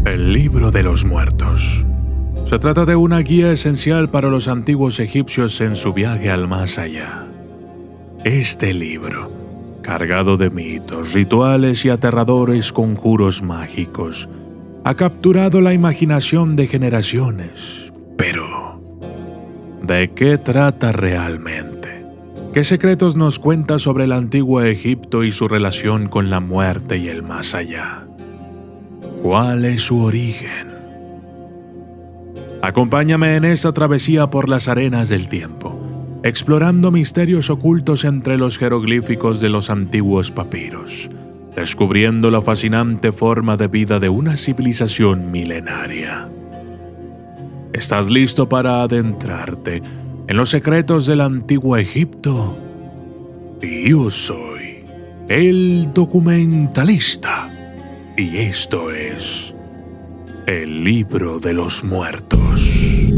El libro de los muertos. Se trata de una guía esencial para los antiguos egipcios en su viaje al más allá. Este libro, cargado de mitos, rituales y aterradores conjuros mágicos, ha capturado la imaginación de generaciones. Pero, ¿de qué trata realmente? ¿Qué secretos nos cuenta sobre el antiguo Egipto y su relación con la muerte y el más allá? ¿Cuál es su origen? Acompáñame en esta travesía por las arenas del tiempo, explorando misterios ocultos entre los jeroglíficos de los antiguos papiros, descubriendo la fascinante forma de vida de una civilización milenaria. ¿Estás listo para adentrarte en los secretos del antiguo Egipto? Yo soy el documentalista. Y esto es el libro de los muertos.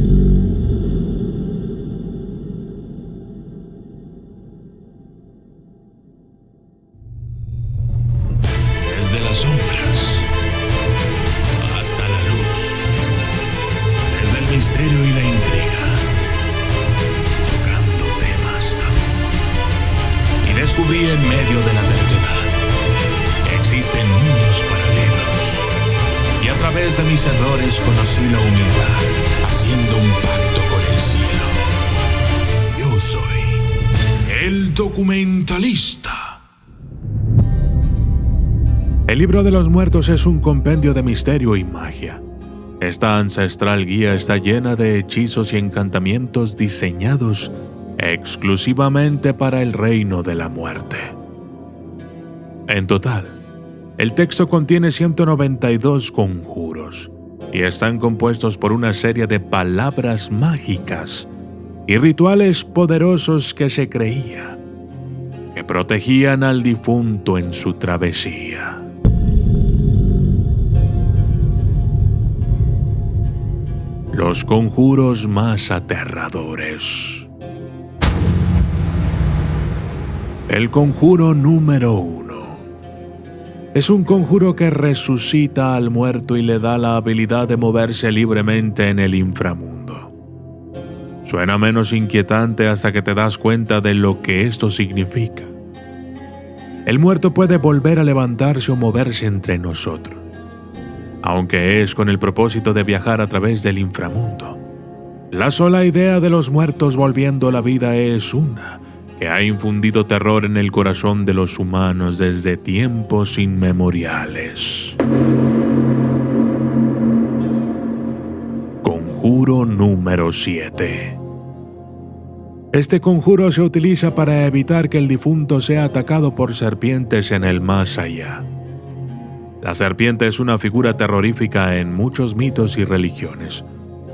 Desde las sombras hasta la luz, desde el misterio y la intriga, tocando temas tabú. Y descubrí en medio de la terquedad existen mundos paralelos, y a través de mis errores conocí la humildad, haciendo un pacto con el cielo. Yo soy el documentalista. El libro de los muertos es un compendio de misterio y magia. Esta ancestral guía está llena de hechizos y encantamientos diseñados exclusivamente para el reino de la muerte. En total, el texto contiene 192 conjuros y están compuestos por una serie de palabras mágicas y rituales poderosos que se creía que protegían al difunto en su travesía. Los conjuros más aterradores. El conjuro número 1. Es un conjuro que resucita al muerto y le da la habilidad de moverse libremente en el inframundo. Suena menos inquietante hasta que te das cuenta de lo que esto significa. El muerto puede volver a levantarse o moverse entre nosotros, aunque es con el propósito de viajar a través del inframundo. La sola idea de los muertos volviendo a la vida es una que ha infundido terror en el corazón de los humanos desde tiempos inmemoriales. Conjuro número 7. Este conjuro se utiliza para evitar que el difunto sea atacado por serpientes en el más allá. La serpiente es una figura terrorífica en muchos mitos y religiones,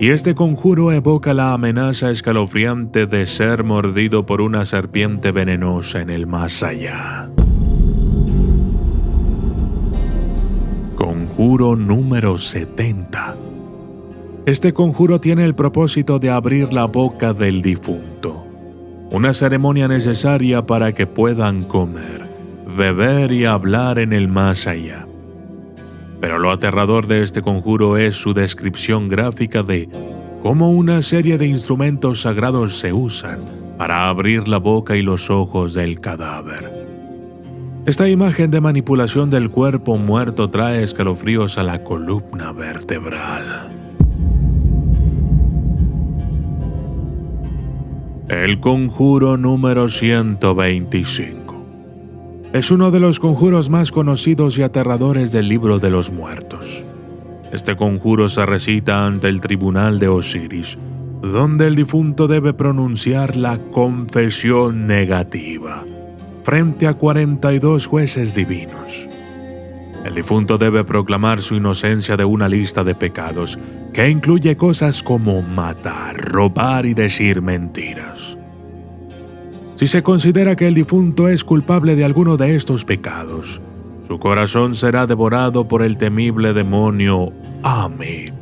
y este conjuro evoca la amenaza escalofriante de ser mordido por una serpiente venenosa en el más allá. Conjuro número 70. Este conjuro tiene el propósito de abrir la boca del difunto, una ceremonia necesaria para que puedan comer, beber y hablar en el más allá. Pero lo aterrador de este conjuro es su descripción gráfica de cómo una serie de instrumentos sagrados se usan para abrir la boca y los ojos del cadáver. Esta imagen de manipulación del cuerpo muerto trae escalofríos a la columna vertebral. El conjuro número 125. Es uno de los conjuros más conocidos y aterradores del libro de los muertos. Este conjuro se recita ante el tribunal de Osiris, donde el difunto debe pronunciar la confesión negativa frente a 42 jueces divinos. El difunto debe proclamar su inocencia de una lista de pecados que incluye cosas como matar, robar y decir mentiras. Si se considera que el difunto es culpable de alguno de estos pecados, su corazón será devorado por el temible demonio Ammit,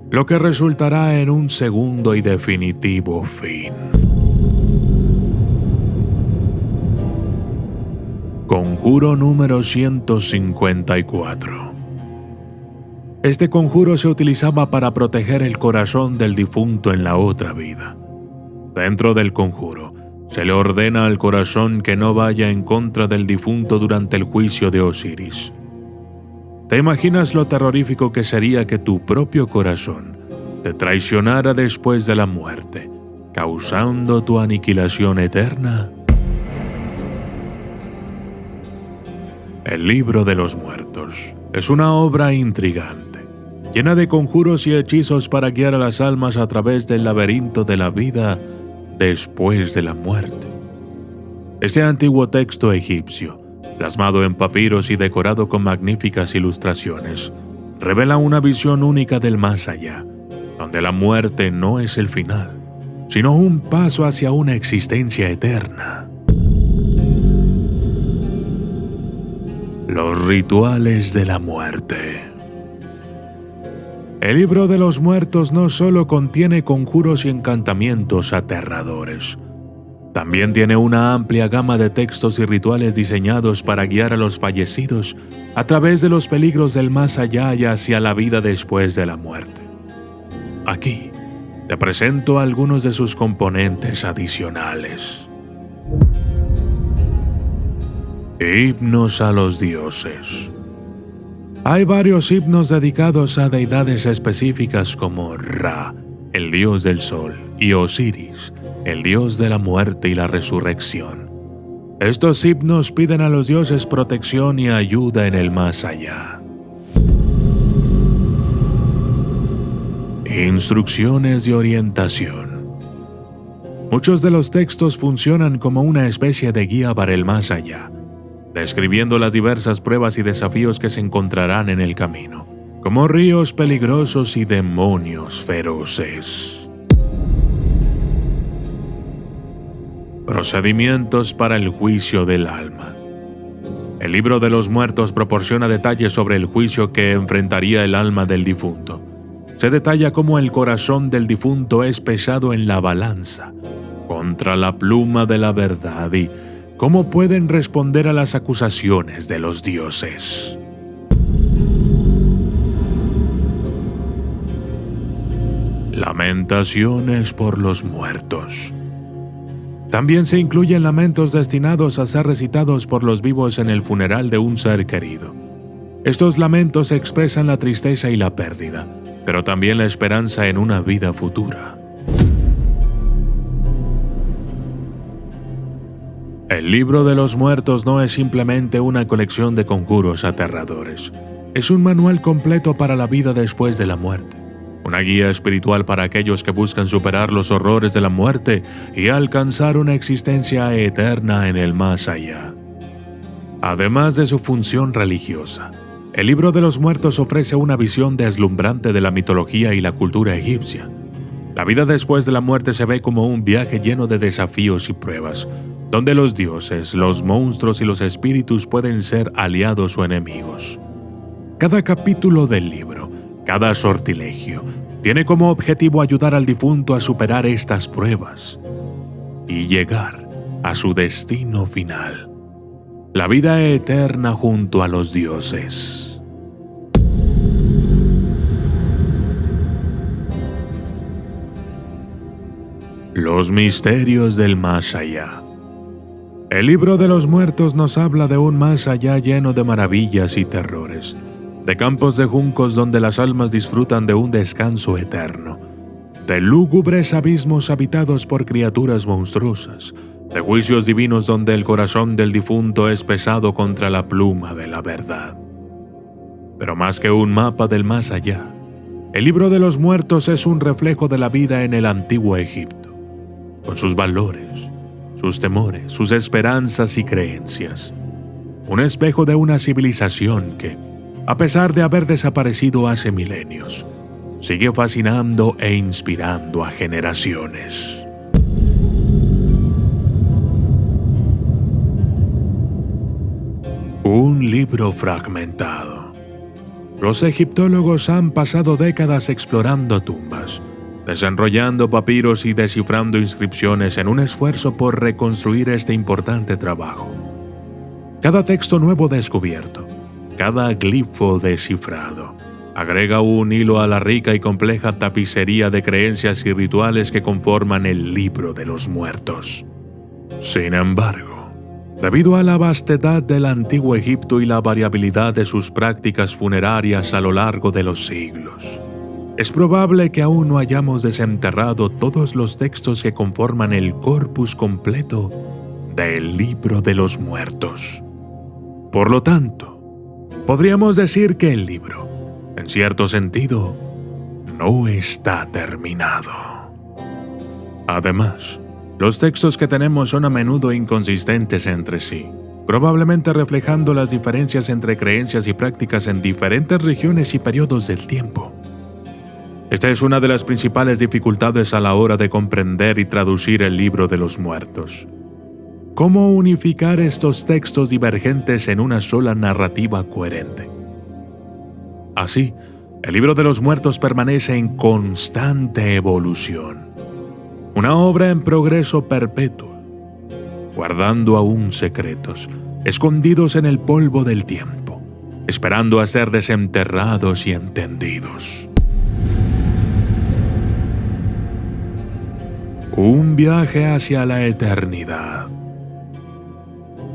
lo que resultará en un segundo y definitivo fin. Conjuro número 154. Este conjuro se utilizaba para proteger el corazón del difunto en la otra vida. Dentro del conjuro, se le ordena al corazón que no vaya en contra del difunto durante el juicio de Osiris. ¿Te imaginas lo terrorífico que sería que tu propio corazón te traicionara después de la muerte, causando tu aniquilación eterna? El Libro de los Muertos es una obra intrigante, llena de conjuros y hechizos para guiar a las almas a través del laberinto de la vida después de la muerte. Este antiguo texto egipcio, plasmado en papiros y decorado con magníficas ilustraciones, revela una visión única del más allá, donde la muerte no es el final, sino un paso hacia una existencia eterna. Los rituales de la muerte. El Libro de los Muertos no solo contiene conjuros y encantamientos aterradores, también tiene una amplia gama de textos y rituales diseñados para guiar a los fallecidos a través de los peligros del más allá y hacia la vida después de la muerte. Aquí te presento algunos de sus componentes adicionales. Himnos a los dioses. Hay varios himnos dedicados a deidades específicas como Ra, el dios del sol, y Osiris, el dios de la muerte y la resurrección. Estos himnos piden a los dioses protección y ayuda en el más allá. Instrucciones de orientación. Muchos de los textos funcionan como una especie de guía para el más allá, describiendo las diversas pruebas y desafíos que se encontrarán en el camino, como ríos peligrosos y demonios feroces. Procedimientos para el juicio del alma. El Libro de los Muertos proporciona detalles sobre el juicio que enfrentaría el alma del difunto. Se detalla cómo el corazón del difunto es pesado en la balanza contra la pluma de la verdad y cómo pueden responder a las acusaciones de los dioses. Lamentaciones por los muertos. También se incluyen lamentos destinados a ser recitados por los vivos en el funeral de un ser querido. Estos lamentos expresan la tristeza y la pérdida, pero también la esperanza en una vida futura. El Libro de los Muertos no es simplemente una colección de conjuros aterradores. Es un manual completo para la vida después de la muerte. Una guía espiritual para aquellos que buscan superar los horrores de la muerte y alcanzar una existencia eterna en el más allá. Además de su función religiosa, el Libro de los Muertos ofrece una visión deslumbrante de la mitología y la cultura egipcia. La vida después de la muerte se ve como un viaje lleno de desafíos y pruebas, donde los dioses, los monstruos y los espíritus pueden ser aliados o enemigos. Cada capítulo del libro, cada sortilegio, tiene como objetivo ayudar al difunto a superar estas pruebas y llegar a su destino final, la vida eterna junto a los dioses. Los misterios del más allá. El Libro de los Muertos nos habla de un más allá lleno de maravillas y terrores, de campos de juncos donde las almas disfrutan de un descanso eterno, de lúgubres abismos habitados por criaturas monstruosas, de juicios divinos donde el corazón del difunto es pesado contra la pluma de la verdad. Pero más que un mapa del más allá, el Libro de los Muertos es un reflejo de la vida en el antiguo Egipto, con sus valores, sus temores, sus esperanzas y creencias. Un espejo de una civilización que, a pesar de haber desaparecido hace milenios, sigue fascinando e inspirando a generaciones. Un libro fragmentado. Los egiptólogos han pasado décadas explorando tumbas, desenrollando papiros y descifrando inscripciones en un esfuerzo por reconstruir este importante trabajo. Cada texto nuevo descubierto, cada glifo descifrado, agrega un hilo a la rica y compleja tapicería de creencias y rituales que conforman el Libro de los Muertos. Sin embargo, debido a la vastedad del antiguo Egipto y la variabilidad de sus prácticas funerarias a lo largo de los siglos, es probable que aún no hayamos desenterrado todos los textos que conforman el corpus completo del Libro de los Muertos. Por lo tanto, podríamos decir que el libro, en cierto sentido, no está terminado. Además, los textos que tenemos son a menudo inconsistentes entre sí, probablemente reflejando las diferencias entre creencias y prácticas en diferentes regiones y periodos del tiempo. Esta es una de las principales dificultades a la hora de comprender y traducir el Libro de los Muertos. ¿Cómo unificar estos textos divergentes en una sola narrativa coherente? Así, el Libro de los Muertos permanece en constante evolución, una obra en progreso perpetuo, guardando aún secretos, escondidos en el polvo del tiempo, esperando a ser desenterrados y entendidos. Un viaje hacia la eternidad.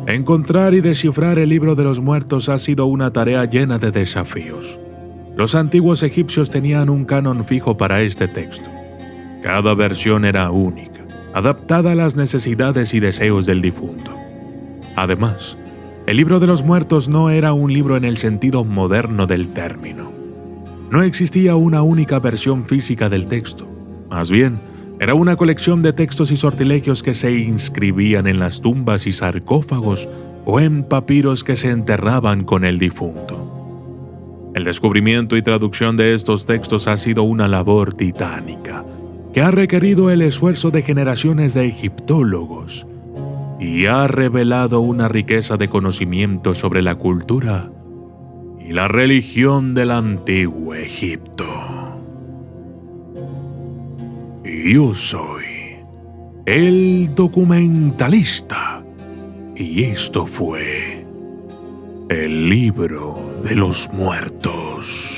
Encontrar y descifrar el Libro de los Muertos ha sido una tarea llena de desafíos. Los antiguos egipcios tenían un canon fijo para este texto. Cada versión era única, adaptada a las necesidades y deseos del difunto. Además, el Libro de los Muertos no era un libro en el sentido moderno del término. No existía una única versión física del texto. Más bien, era una colección de textos y sortilegios que se inscribían en las tumbas y sarcófagos o en papiros que se enterraban con el difunto. El descubrimiento y traducción de estos textos ha sido una labor titánica, que ha requerido el esfuerzo de generaciones de egiptólogos y ha revelado una riqueza de conocimiento sobre la cultura y la religión del antiguo Egipto. Yo soy el documentalista y esto fue el Libro de los Muertos.